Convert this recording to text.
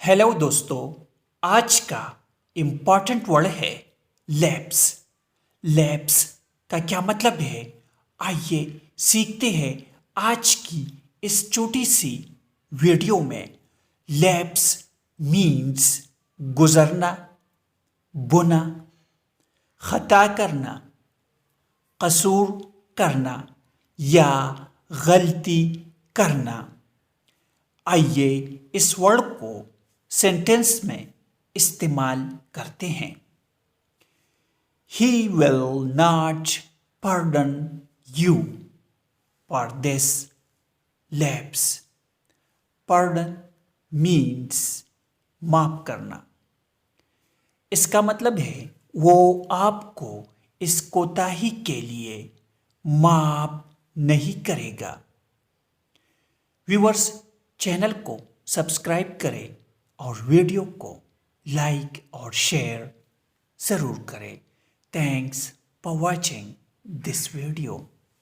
Hello दोस्तों, आज का इम्पॉर्टेंट वर्ड है लैप्स। लैप्स का क्या मतलब है, आइए सीखते हैं आज की इस छोटी सी वीडियो में। लैप्स मीन्स गुजरना, बुना, खता करना, कसूर करना या गलती करना। आइए इस वर्ड को सेंटेंस में इस्तेमाल करते हैं। He will not pardon you for this lapse. Pardon means माफ करना। इसका मतलब है वो आपको इस कोताही के लिए माफ नहीं करेगा। व्यूअर्स, चैनल को सब्सक्राइब करें और वीडियो को लाइक और शेयर ज़रूर करें। Thanks for watching this video.